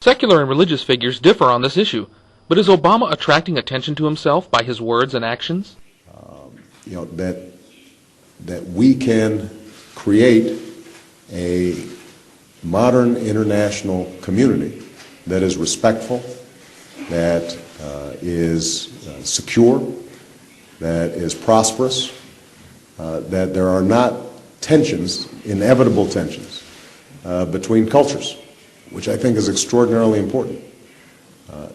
Secular and religious figures differ on this issue, but is Obama attracting attention to himself by his words and actions? That we can create a modern international community that is respectful, that is secure, that is prosperous, that there are not tensions, inevitable tensions, between cultures, which I think is extraordinarily important.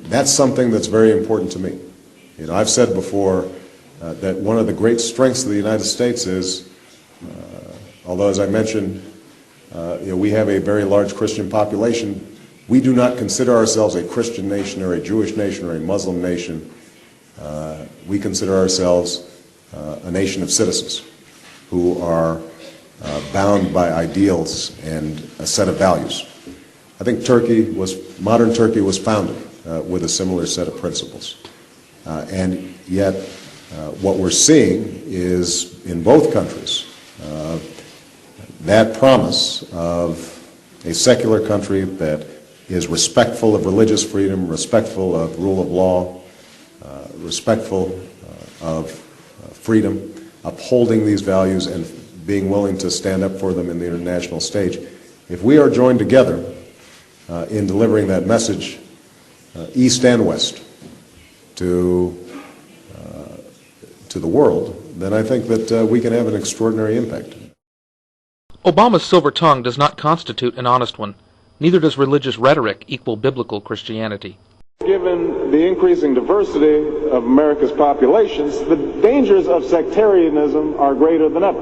That's something that's very important to me. I've said before that one of the great strengths of the United States is, although as I mentioned, we have a very large Christian population, we do not consider ourselves a Christian nation or a Jewish nation or a Muslim nation. We consider ourselves a nation of citizens who are bound by ideals and a set of values. I think modern Turkey was founded with a similar set of principles. And yet, what we're seeing is, in both countries, that promise of a secular country that is respectful of religious freedom, respectful of rule of law, respectful of freedom, upholding these values and being willing to stand up for them in the international stage. If we are joined together in delivering that message, east and west, to the world, then I think that we can have an extraordinary impact. Obama's silver tongue does not constitute an honest one. Neither does religious rhetoric equal biblical Christianity. Given the increasing diversity of America's populations, the dangers of sectarianism are greater than ever.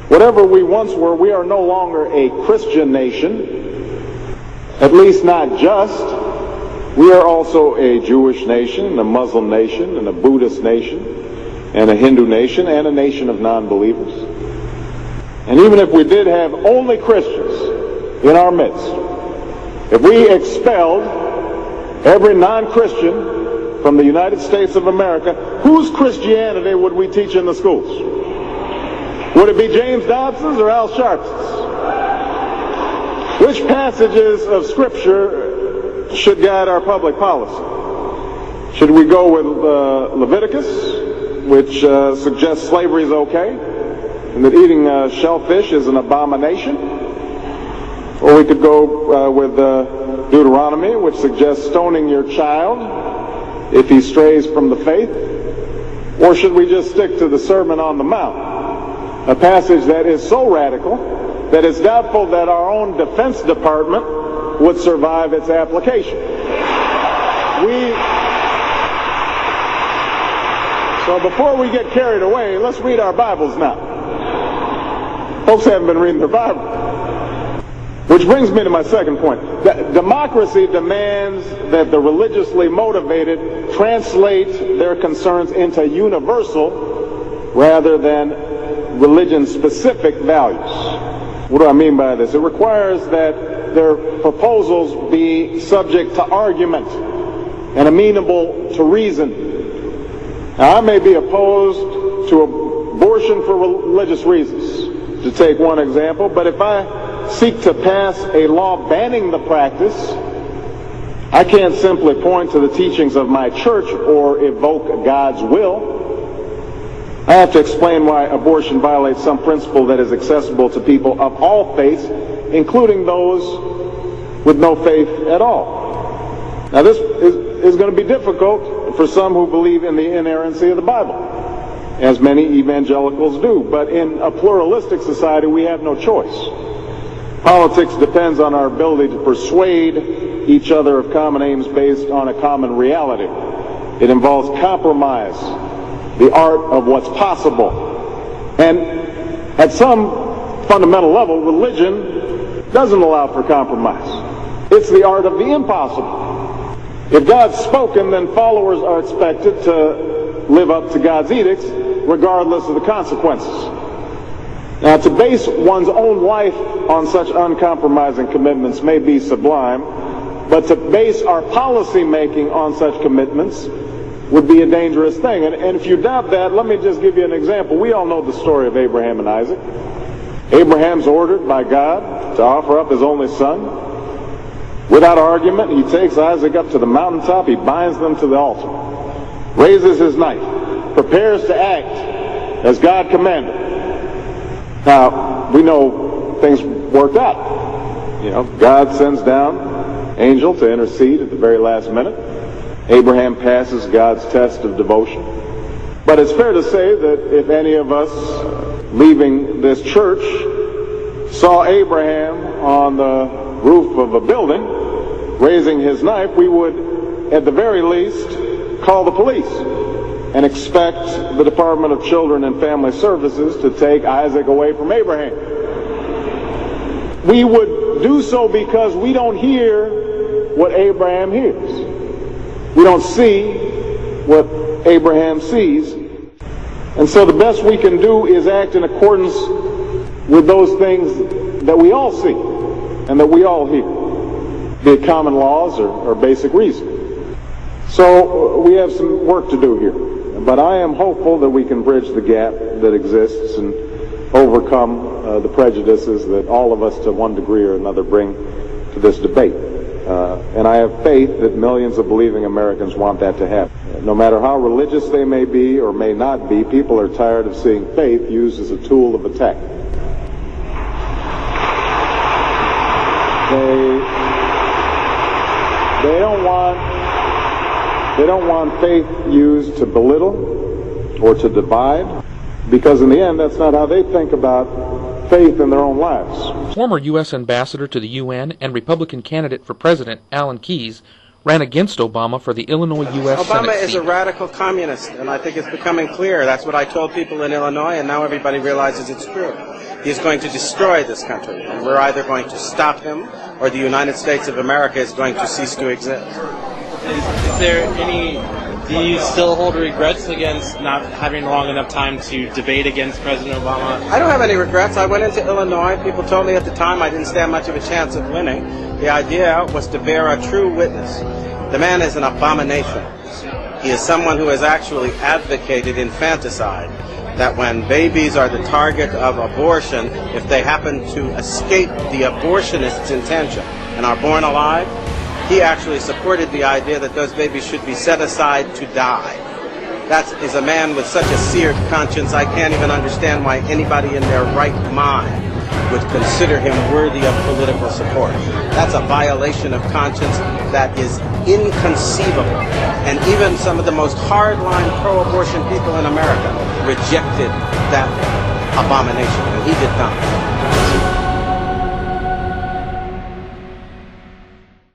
Whatever we once were, we are no longer a Christian nation, at least not just. We are also a Jewish nation, a Muslim nation, and a Buddhist nation, and a Hindu nation, and a nation of non-believers. And even if we did have only Christians in our midst, if we expelled every non-Christian from the United States of America, whose Christianity would we teach in the schools? Would it be James Dobson's or Al Sharps's? Which passages of Scripture should guide our public policy? Should we go with Leviticus, which suggests slavery is okay, and that eating shellfish is an abomination? Or we could go with Deuteronomy, which suggests stoning your child if he strays from the faith? Or should we just stick to the Sermon on the Mount, a passage that is so radical that it's doubtful that our own Defense Department would survive its application? So before we get carried away, let's read our Bibles now. Folks haven't been reading their Bible. Which brings me to my second point. Democracy demands that the religiously motivated translate their concerns into universal rather than religion-specific values. What do I mean by this? It requires that their proposals be subject to argument and amenable to reason. Now, I may be opposed to abortion for religious reasons, to take one example, but if I seek to pass a law banning the practice, I can't simply point to the teachings of my church or evoke God's will. I have to explain why abortion violates some principle that is accessible to people of all faiths, including those with no faith at all. Now, this is going to be difficult for some who believe in the inerrancy of the Bible, as many evangelicals do. But in a pluralistic society, we have no choice. Politics depends on our ability to persuade each other of common aims based on a common reality. It involves compromise, the art of what's possible. And at some fundamental level, religion doesn't allow for compromise. It's the art of the impossible. If God's spoken, then followers are expected to live up to God's edicts, regardless of the consequences. Now, to base one's own life on such uncompromising commitments may be sublime, but to base our policy making on such commitments would be a dangerous thing. And if you doubt that, let me just give you an example. We all know the story of Abraham and Isaac. Abraham's ordered by God to offer up his only son. Without argument, he takes Isaac up to the mountaintop, he binds them to the altar, raises his knife, prepares to act as God commanded. Now, we know things worked out. You know, God sends down an angel to intercede at the very last minute. Abraham passes God's test of devotion. But it's fair to say that if any of us leaving this church saw Abraham on the roof of a building raising his knife, we would at the very least call the police and expect the Department of Children and Family Services to take Isaac away from Abraham. We would do so because we don't hear what Abraham hears. We don't see what Abraham sees. And so the best we can do is act in accordance with those things that we all see and that we all hear, be it common laws or basic reason. So we have some work to do here. But I am hopeful that we can bridge the gap that exists and overcome the prejudices that all of us to one degree or another bring to this debate. And I have faith that millions of believing Americans want that to happen. No matter how religious they may be or may not be, people are tired of seeing faith used as a tool of attack. They don't want faith used to belittle or to divide, because in the end, that's not how they think about faith in their own lives. Former U.S. Ambassador to the UN and Republican candidate for president Alan Keyes ran against Obama for the Illinois U.S. Senate Obama is seat. a radical communist, and I think it's becoming clear. That's what I told people in Illinois, and now everybody realizes it's true. He's going to destroy this country, and we're either going to stop him, or the United States of America is going to cease to exist. Is there any, do you still hold regrets against not having long enough time to debate against President Obama? I don't have any regrets. I went into Illinois. People told me at the time I didn't stand much of a chance of winning. The idea was to bear a true witness. The man is an abomination. He is someone who has actually advocated infanticide, that when babies are the target of abortion, if they happen to escape the abortionist's intention and are born alive, he actually supported the idea that those babies should be set aside to die. That is a man with such a seared conscience, I can't even understand why anybody in their right mind would consider him worthy of political support. That's a violation of conscience that is inconceivable. And even some of the most hardline pro-abortion people in America rejected that abomination, and he did not.